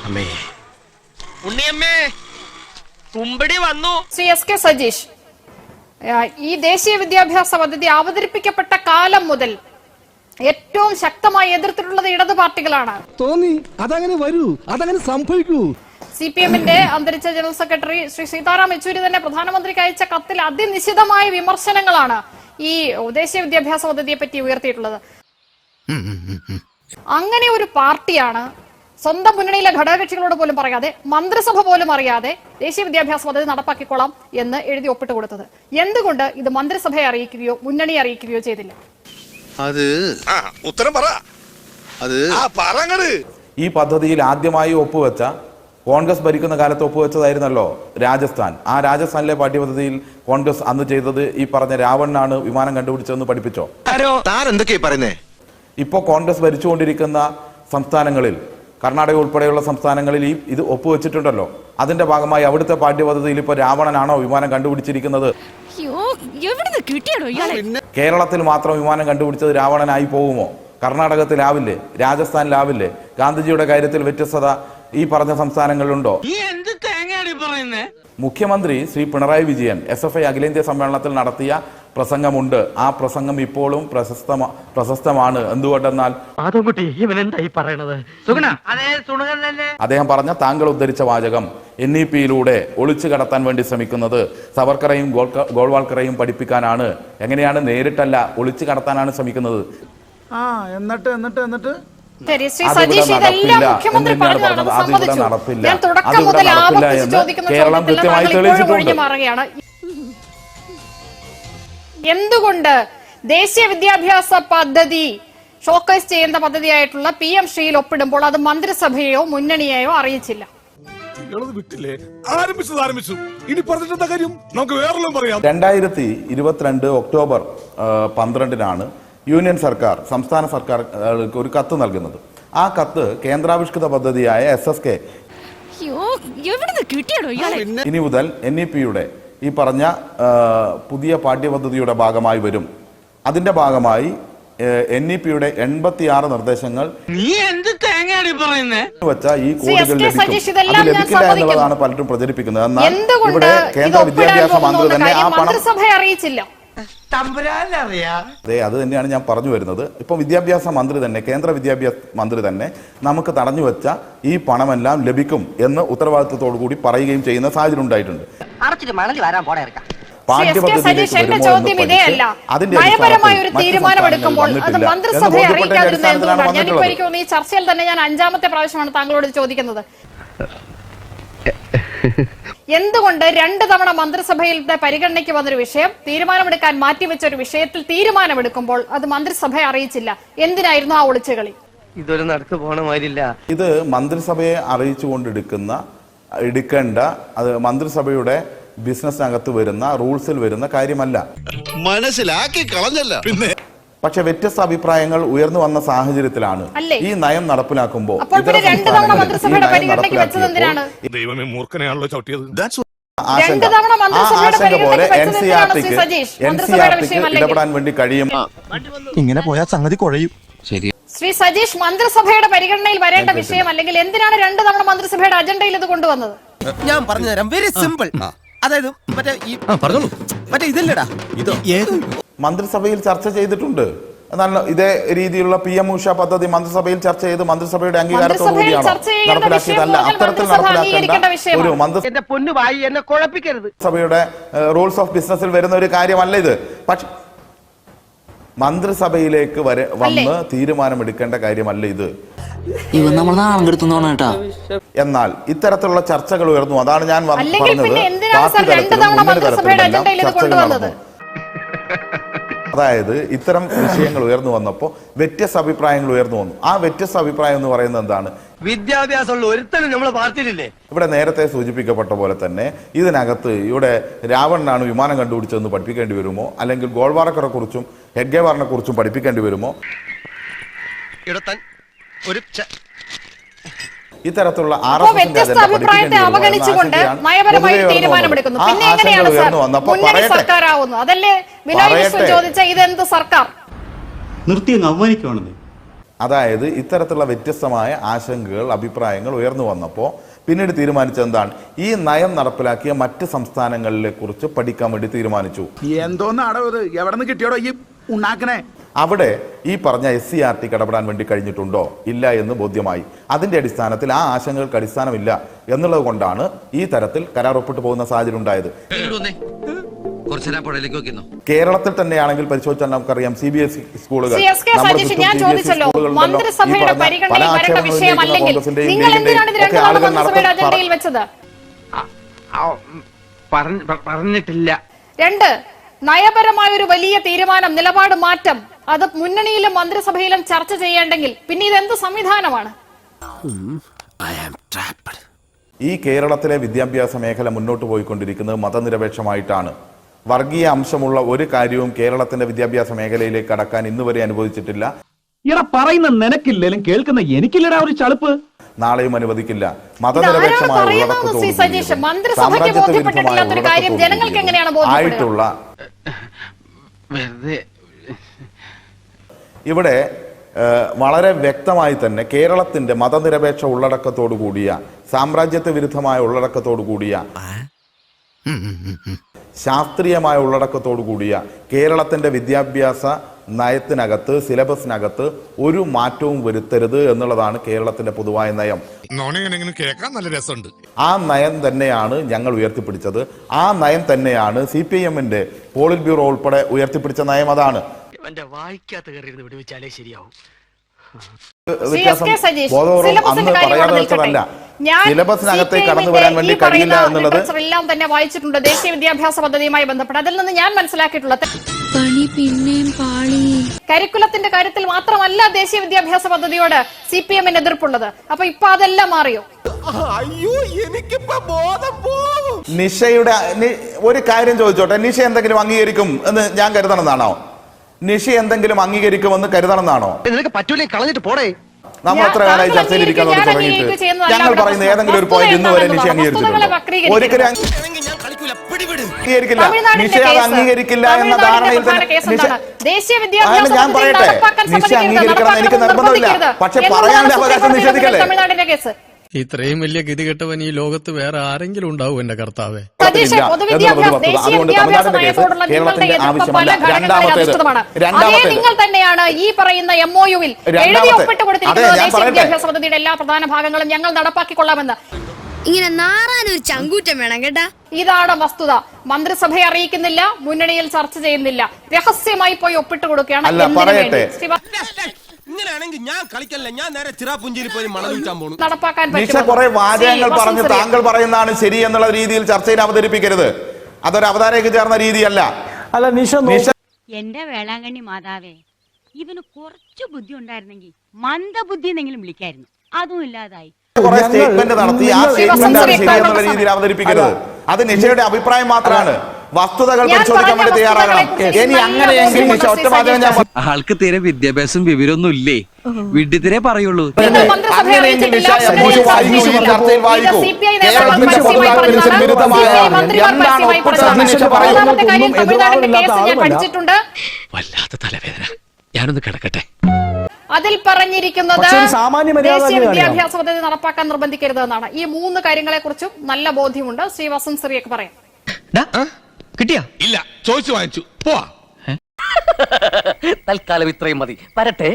ഉണ്ണിയമ്മേ കുമ്പടി വന്നു. Shri S K Sajeesh, ഈ ദേശീയ വിദ്യാഭ്യാസ പദ്ധതി അവതരിപ്പിക്കപ്പെട്ട കാലം മുതൽ ഏറ്റവും ശക്തമായി എതിർത്തിട്ടുള്ളത് ഇടതു പാർട്ടികളാണ്. തോന്നി അതങ്ങനെ വരൂ, അതങ്ങനെ സംഭവിക്കൂ. CPM-ന്റെ അന്തരിച്ച ജനറൽ സെക്രട്ടറി ശ്രീ സീതാറാം യെച്ചൂരി തന്നെ പ്രധാനമന്ത്രിക്ക് അയച്ച കത്തിൽ അതിനിശിതമായ വിമർശനങ്ങളാണ് ഈ ദേശീയ വിദ്യാഭ്യാസ പദ്ധതിയെ പറ്റി ഉയർത്തിയിട്ടുള്ളത്. അങ്ങനെ ഒരു പാർട്ടിയാണ് സ്വന്തം മുന്നണിയിലെ ഘടകകക്ഷികളോട് പോലും പറയാതെ, മന്ത്രിസഭ പോലും അറിയാതെ ദേശീയ വിദ്യാഭ്യാസ പദ്ധതി നടപ്പാക്കിക്കൊള്ളാം എന്ന് എഴുതി ഒപ്പിട്ട് കൊടുത്തത്. എന്തുകൊണ്ട് ഇത് മന്ത്രിസഭയെ അറിയിക്കുകയോ മുന്നണിയെ അറിയിക്കുകയോ ചെയ്തില്ല? ഉത്തരം പറ. ഈ പദ്ധതിയിൽ ആദ്യമായി ഒപ്പുവെച്ച കോൺഗ്രസ് ഭരിക്കുന്ന കാലത്ത് ഒപ്പുവെച്ചതായിരുന്നല്ലോ രാജസ്ഥാൻ. ആ രാജസ്ഥാനിലെ പാഠ്യപദ്ധതിയിൽ കോൺഗ്രസ് അന്ന് ചെയ്തത് ഈ പറഞ്ഞ രാവണനാണ് വിമാനം കണ്ടുപിടിച്ചതെന്ന് പഠിപ്പിച്ചോ? ഇപ്പോ കോൺഗ്രസ് ഭരിച്ചുകൊണ്ടിരിക്കുന്ന സംസ്ഥാനങ്ങളിൽ, കർണാടക ഉൾപ്പെടെയുള്ള സംസ്ഥാനങ്ങളിൽ ഇത് ഒപ്പുവെച്ചിട്ടുണ്ടല്ലോ. അതിന്റെ ഭാഗമായി അവിടുത്തെ പാഠ്യപദ്ധതിയിൽ ഇപ്പൊ രാവണനാണോ വിമാനം കണ്ടുപിടിച്ചിരിക്കുന്നത്? കേരളത്തിൽ മാത്രം വിമാനം കണ്ടുപിടിച്ചത് രാവണനായി പോകുമോ? കർണാടകത്തിലാവില്ലേ? രാജസ്ഥാനിലാവില്ലേ? ഗാന്ധിജിയുടെ കാര്യത്തിൽ വ്യത്യസ്തത ഈ പറഞ്ഞ സംസ്ഥാനങ്ങളിലുണ്ടോ? മുഖ്യമന്ത്രി ശ്രീ പിണറായി വിജയൻ SFI അഖിലേന്ത്യാ സമ്മേളനത്തിൽ നടത്തിയ പ്രസംഗമുണ്ട്. ആ പ്രസംഗം ഇപ്പോഴും പ്രശസ്തമാണ്. എന്തുകൊണ്ടെന്നാൽ അദ്ദേഹം പറഞ്ഞ, താങ്കൾ ഉദ്ധരിച്ച വാചകം, NEP-യിലൂടെ ഒളിച്ചു കടത്താൻ വേണ്ടി ശ്രമിക്കുന്നത് സവർക്കറേയും ഗോൾവാൾക്കറേയും പഠിപ്പിക്കാനാണ്. എങ്ങനെയാണ്? നേരിട്ടല്ല, ഒളിച്ചു കടത്താനാണ് ശ്രമിക്കുന്നത്. എന്നിട്ട് സജീഷ്, ഇതെല്ലാം മുഖ്യമന്ത്രി പറഞ്ഞതാണ്, സമ്മതിച്ചു. ഞാൻ തുടക്കം മുതൽ ആവർത്തിച്ച് ചോദിക്കുന്ന ചോദ്യത്തിൽ ഒഴിഞ്ഞു മാറുകയാണ്. എന്തുകൊണ്ട് ദേശീയ വിദ്യാഭ്യാസ പദ്ധതി ഷോക്കേസ് ചെയ്യുന്ന പദ്ധതിയായിട്ടുള്ള PM ശ്രീയിൽ ഒപ്പിടുമ്പോൾ അത് മന്ത്രിസഭയെയോ മുന്നണിയെയോ അറിയിച്ചില്ല? 2022 ഒക്ടോബർ 12-നാണ് യൂണിയൻ സർക്കാർ, സംസ്ഥാന സർക്കാർക്ക് ഒരു കത്ത് നൽകുന്നത്. ആ കത്ത് കേന്ദ്രാവിഷ്കൃത പദ്ധതിയായ SSK ഇനി മുതൽ NEP-യുടെ ഈ പറഞ്ഞ പുതിയ പാഠ്യപദ്ധതിയുടെ ഭാഗമായി വരും. അതിന്റെ ഭാഗമായി NEP-യുടെ 86 നിർദ്ദേശങ്ങൾ വെച്ച ഈ കോടികൾ ലഭിക്കില്ല എന്നുള്ളതാണ് പലരും പ്രചരിപ്പിക്കുന്നത്. എന്നാൽ ഇവിടെ കേന്ദ്ര വിദ്യാഭ്യാസ മന്ത്രി തന്നെ ആ പണം അറിയിച്ചില്ല. അതെ, അത് തന്നെയാണ് ഞാൻ പറഞ്ഞു വരുന്നത്. ഇപ്പൊ വിദ്യാഭ്യാസ മന്ത്രി തന്നെ, കേന്ദ്ര വിദ്യാഭ്യാസ മന്ത്രി തന്നെ നമുക്ക് തടഞ്ഞു വെച്ച ഈ പണമെല്ലാം ലഭിക്കും എന്ന് ഉത്തരവാദിത്വത്തോടു കൂടി പറയുകയും ചെയ്യുന്ന സാഹചര്യം ഉണ്ടായിട്ടുണ്ട്. ഈ ചർച്ചയിൽ തന്നെ ഞാൻ 5-ാമത്തെ പ്രാവശ്യമാണ് താങ്കളോട് ചോദിക്കുന്നത്, എന്തുകൊണ്ട് 2 തവണ മന്ത്രിസഭയിലെ പരിഗണനയ്ക്ക് വന്നൊരു വിഷയം തീരുമാനമെടുക്കാൻ മാറ്റിവെച്ച ഒരു വിഷയത്തിൽ തീരുമാനമെടുക്കുമ്പോൾ അത് മന്ത്രിസഭയെ അറിയിച്ചില്ല? എന്തിനായിരുന്നു ആ ഒളിച്ചുകളി? ഇതൊരു നടക്ക് പോണ മാതിരില്ല. ഇത് മന്ത്രിസഭയെ എടുക്കേണ്ട അത് മന്ത്രിസഭയുടെ ബിസിനസ്സിനകത്ത് വരുന്ന റൂൾസിൽ വരുന്ന കാര്യമല്ല. മനസ്സിലാക്കി കളഞ്ഞല്ല. പിന്നെ പക്ഷെ വ്യത്യസ്ത അഭിപ്രായങ്ങൾ ഉയർന്നു വന്ന സാഹചര്യത്തിലാണ് ഈ നയം നടപ്പിലാക്കുമ്പോൾ ആശങ്ക പോലെ NCERTക്ക് ഇടപെടാൻ വേണ്ടി കഴിയും. ഇങ്ങനെ പോയാൽ സംഗതി കുഴയും. ശരി ശ്രീ സജീഷ്, മന്ത്രിസഭയുടെ പരിഗണനയിൽ വരേണ്ട വിഷയം അല്ലെങ്കിൽ എന്തിനാണ് 2 തവണ മന്ത്രിസഭയുടെ അജണ്ടയിൽ ഇത് കൊണ്ടുവന്നത്? ഞാൻ പറഞ്ഞുതരാം, വെരി സിമ്പിൾ. അതായത് മറ്റേ ഇതില്ലടാ, മന്ത്രിസഭയിൽ ചർച്ച ചെയ്തിട്ടുണ്ട്. എന്നാൽ ഇതേ രീതിയിലുള്ള PM ഉഷ പദ്ധതി മന്ത്രിസഭയിൽ ചർച്ച ചെയ്ത് മന്ത്രിസഭയുടെ അംഗീകാരത്തോടുകൂടിയാണ് നടപ്പിലാക്കിയതല്ല. അത്തരത്തിൽ നടപ്പിലാക്കേണ്ട ഒരു മന്ത്രിസഭയുടെ റൂൾസ് ഓഫ് ബിസിനസ്സിൽ വരുന്ന ഒരു കാര്യമല്ല ഇത്. പക്ഷെ മന്ത്രിസഭയിലേക്ക് വന്ന് തീരുമാനമെടുക്കേണ്ട കാര്യമല്ല ഇത്. എന്നാൽ ഇത്തരത്തിലുള്ള ചർച്ചകൾ ഉയർന്നു. അതാണ് ഞാൻ പറഞ്ഞത്, അതായത് ഇത്തരം വിഷയങ്ങൾ ഉയർന്നു വന്നപ്പോൾ വ്യത്യസ്ത അഭിപ്രായങ്ങൾ ഉയർന്നു വന്നു. ആ വ്യത്യസ്ത അഭിപ്രായം എന്ന് പറയുന്നത് എന്താണ്? വിദ്യാഭ്യാസമുള്ള ഒരുത്തനും നമ്മളെ പാർട്ടിയിലില്ലേ? ഇവിടെ നേരത്തെ സൂചിപ്പിക്കപ്പെട്ട പോലെ തന്നെ ഇതിനകത്ത് ഇവിടെ രാവണനാണ് വിമാനം കണ്ടുപിടിച്ചതെന്ന് പഠിപ്പിക്കേണ്ടി വരുമോ? അല്ലെങ്കിൽ ഗോൾവാൾക്കറെ കുറിച്ചും ഹെഡ്ഗേവാറിനെ കുറിച്ചും പഠിപ്പിക്കേണ്ടി വരുമോ? ഇത്തരത്തിലുള്ള വ്യത്യസ്ത അഭിപ്രായത്തെ അവഗണിച്ചുകൊണ്ട് നയപരമായി തീരുമാനമെടുക്കുന്നു. പിന്നെ എങ്ങനെയാണ് മുന്നണി സർക്കാരാവുന്നു? അതല്ലേ ബിനോയ് വിശ്വം ചോദിച്ച ഇതെന്ത് സർക്കാർ? നിർത്തി അവമാനിക്കുവാണെന്ന് അതായത് ഇത്തരത്തിലുള്ള വ്യത്യസ്തമായ ആശങ്കകൾ, അഭിപ്രായങ്ങൾ ഉയർന്നു വന്നപ്പോൾ പിന്നീട് തീരുമാനിച്ചത് എന്താണ്? ഈ നയം നടപ്പിലാക്കിയ മറ്റ് സംസ്ഥാനങ്ങളിലെ കുറിച്ച് പഠിക്കാൻ വേണ്ടി തീരുമാനിച്ചു. എന്തോന്നാടോ ഇത്? എവിടെ നിന്ന് കിട്ടിയോടോ ഈ ഉണ്ടാക്കണേ? അവിടെ ഈ പറഞ്ഞ SCERT ഇടപെടാൻ വേണ്ടി കഴിഞ്ഞിട്ടുണ്ടോ ഇല്ല എന്ന് ബോധ്യമായി. അതിന്റെ അടിസ്ഥാനത്തിൽ ആ ആശങ്കകൾക്ക് അടിസ്ഥാനമില്ല എന്നുള്ളത് കൊണ്ടാണ് ഈ തരത്തിൽ കരാർ ഒപ്പിട്ട് പോകുന്ന സാഹചര്യം ഉണ്ടായത്. കേരളത്തിൽ തന്നെയാണെങ്കിൽ പരിശോധിച്ചാൽ നമുക്കറിയാം CBSE സ്കൂളുകൾ മന്ത്രിസഭയുടെ പരിഗണനയിൽ വരേണ്ട വിഷയമല്ലെങ്കിൽ നിങ്ങൾ എന്തിനാണ് ഇത് രണ്ടാമത് മന്ത്രിസഭയുടെ അജണ്ടയിൽ വെച്ചത്? പറഞ്ഞിട്ടില്ല. 2, നയപരമായ ഒരു വലിയ തീരുമാനം, നിലപാട് മാറ്റം അത് മുന്നണിയിലും മന്ത്രിസഭയിലും ചർച്ച ചെയ്യേണ്ടെങ്കിൽ പിന്നെ ഇതെന്ത് സംവിധാനമാണ്? ഈ കേരളത്തിലെ വിദ്യാഭ്യാസ മേഖല മുന്നോട്ട് പോയിക്കൊണ്ടിരിക്കുന്നത് മതനിരപേക്ഷമായിട്ടാണ്. വർഗീയ അംശമുള്ള ഒരു കാര്യവും കേരളത്തിന്റെ വിദ്യാഭ്യാസ മേഖലയിലേക്ക് കടക്കാൻ ഇന്നുവരെ അനുവദിച്ചിട്ടില്ല. ഇറ പറയുന്ന നിനക്കില്ലേലും കേൾക്കുന്ന എനിക്കില്ലടാ ഒരു ചളുപ്പ്. നാളെയും അനുവദിക്കില്ല. മന്ത്രിസഭയ്ക്ക് ബോധ്യപ്പെട്ടിട്ടില്ലാത്തൊരു കാര്യം ജനങ്ങൾക്ക് എങ്ങനെയാണ് ആയിട്ടുള്ള ഇവിടെ വളരെ വ്യക്തമായി തന്നെ കേരളത്തിന്റെ മതനിരപേക്ഷ ഉള്ളടക്കത്തോടു കൂടിയ, സാമ്രാജ്യത്വ വിരുദ്ധമായ ഉള്ളടക്കത്തോടു കൂടിയ, ശാസ്ത്രീയമായ ഉള്ളടക്കത്തോടു കൂടിയ കേരളത്തിന്റെ വിദ്യാഭ്യാസ നയത്തിനകത്ത്, സിലബസിനകത്ത് ഒരു മാറ്റവും വരുത്തരുത് എന്നുള്ളതാണ് കേരളത്തിന്റെ പൊതുവായ നയം. ആ നയം തന്നെയാണ് ഞങ്ങൾ ഉയർത്തിപ്പിടിച്ചത്. ആ നയം തന്നെയാണ് CPIM-ന്റെ പോളിറ്റ് ബ്യൂറോ ഉൾപ്പെടെ ഉയർത്തിപ്പിടിച്ച നയം. അതാണ് സിലബസിനകത്തേക്ക് കടന്നു വരാൻ വേണ്ടി കഴിയില്ല എന്നുള്ളത് എല്ലാം തന്നെ വായിച്ചിട്ടുണ്ട് ദേശീയ വിദ്യാഭ്യാസ പദ്ധതിയുമായി ബന്ധപ്പെട്ട്. അതിൽ നിന്ന് ഞാൻ മനസ്സിലാക്കിയിട്ടുള്ളത് കരിക്കുലത്തിന്റെ കാര്യത്തിൽ മാത്രമല്ല ദേശീയ വിദ്യാഭ്യാസ പദ്ധതിയോട് CPM-ന് എതിർപ്പുള്ളത്. അപ്പൊ ഇപ്പൊ അതെല്ലാം മാറിയോ? നിഷയുടെ ഒരു കാര്യം ചോദിച്ചോട്ടെ, നിഷ എന്തെങ്കിലും അംഗീകരിക്കും എന്ന് ഞാൻ കരുതണമെന്നാണോ? നിഷ എന്തെങ്കിലും അംഗീകരിക്കുമെന്ന് കരുതണമെന്നാണോ? നിനക്ക് പറ്റൂലേ, കളഞ്ഞിട്ട് പോടേ. നമ്മൾ എത്ര കാലമായി ചർച്ചയിൽ ഇരിക്കാൻ തുടങ്ങിയിട്ട് ഞങ്ങൾ പറയുന്ന ഏതെങ്കിലും ഒരു പോയിന്റ് ഇന്ന് വരെ നിഷ അംഗീകരിച്ചിട്ടുണ്ടോ? ഒരിക്കലും അംഗീകരിക്കില്ല. നിഷ അത് അംഗീകരിക്കില്ല എന്ന ധാരണയിൽ തന്നെ ഞാൻ പറയട്ടെ, നിഷ അംഗീകരിക്കണം എനിക്ക് നിർബന്ധമില്ല. പക്ഷെ പറയാനുള്ള അവകാശം നിഷേധിക്കല്ലേ? ഇത്രയും വലിയ ഗതികെട്ടവൻ ഈ ലോകത്ത് വേറെ ആരെങ്കിലും ഉണ്ടാവും എന്റെ കർത്താവേ? അതുകൊണ്ട് തമിഴ്നാടിന്റെ കേസ് കേരളത്തിന്റെ ആവശ്യമല്ല. നിങ്ങൾ തന്നെയാണ് ഈ പറയുന്ന MOU-വിൽ എഴുതി ഒപ്പിട്ട് കൊടുത്തിരിക്കുന്നത് ദേശീയ വിദ്യാഭ്യാസ പദ്ധതിയുടെ എല്ലാ പ്രധാന ഭാഗങ്ങളും ഞങ്ങൾ നടപ്പാക്കിക്കൊള്ളാമെന്ന്. ഇങ്ങനെ നാറാനൊരു ചങ്കൂറ്റം വേണം കേട്ടാ. ഇതാണ് വസ്തുത. മന്ത്രിസഭയെ അറിയിക്കുന്നില്ല, മുന്നണിയിൽ ചർച്ച ചെയ്യുന്നില്ല, രഹസ്യമായി പോയി ഒപ്പിട്ട് കൊടുക്കുകയാണ്. ഇങ്ങനെയാണെങ്കിൽ ഞാൻ കളിക്കല്ല, ഞാൻ നേരെ ചിറാപുഞ്ചിയിൽ പോയി മണം വിൽക്കാൻ പോകുന്നു. നടപ്പാക്കാൻ നിഷ കുറെ വാചകങ്ങൾ പറഞ്ഞ് താങ്കൾ പറയുന്നതാണ് ശരി എന്നുള്ള രീതിയിൽ ചർച്ചയിൽ അവതരിപ്പിക്കരുത്. അതൊരു അവതാരയ്ക്ക് ചേർന്ന രീതിയല്ല. അല്ല നിഷ എന്റെ വേളാങ്കണ്ണി മാതാവേ, ഇവന് കുറച്ചു ബുദ്ധി ഉണ്ടായിരുന്നെങ്കിൽ മന്ദബുദ്ധി എന്നെങ്കിലും വിളിക്കായിരുന്നു. അതും ഇല്ലാതായി. കുറെ സ്റ്റേറ്റ്മെന്റ് നടത്തി ആ സ്റ്റേറ്റ്മെന്റ് ശരി എന്നുള്ള രീതിയിൽ അവതരിപ്പിക്കരുത്. അത് നിഷയുടെ അഭിപ്രായം മാത്രമാണ്. വസ്തുതകൾ പരിശോധിക്കാൻ വേണ്ടി തയ്യാറാകണം. ഇനി അങ്ങനെയെങ്കിൽ നിഷ ഒറ്റ വാചകം ഞാൻ ആൾക്ക് തീരെ വിദ്യാഭ്യാസം വിവരമൊന്നും ഇല്ലേ? വിഡ്ഢിത്തിരെ പറയുള്ളൂ. അങ്ങനെയെങ്കിൽ നിഷ ചർച്ചയിൽ വായിക്കൂ. കേരളത്തിന്റെ പൊതുതാൽപര്യത്തിന് വിരുദ്ധമായ എന്താണ് ഒപ്പിട്ടതെന്ന് നിഷ പറയുന്നു. വല്ലാത്ത തലവേദന, ഞാനൊന്ന് കിടക്കട്ടെ. അതിൽ പറഞ്ഞിരിക്കുന്നത് ദേശീയ വിദ്യാഭ്യാസ പദ്ധതി നടപ്പാക്കാൻ നിർബന്ധിക്കരുത് എന്നാണ്. ഈ 3 കാര്യങ്ങളെ കുറിച്ചും നല്ല ബോധ്യമുണ്ട്. ശ്രീ വസന്ത് സിറിയൊക്കെ പറയാം. കിട്ടിയാ? ഇല്ല, ചോദിച്ചു വാങ്ങിച്ചു. പോവാ. തൽക്കാലം ഇത്രയും മതി. വരട്ടെ.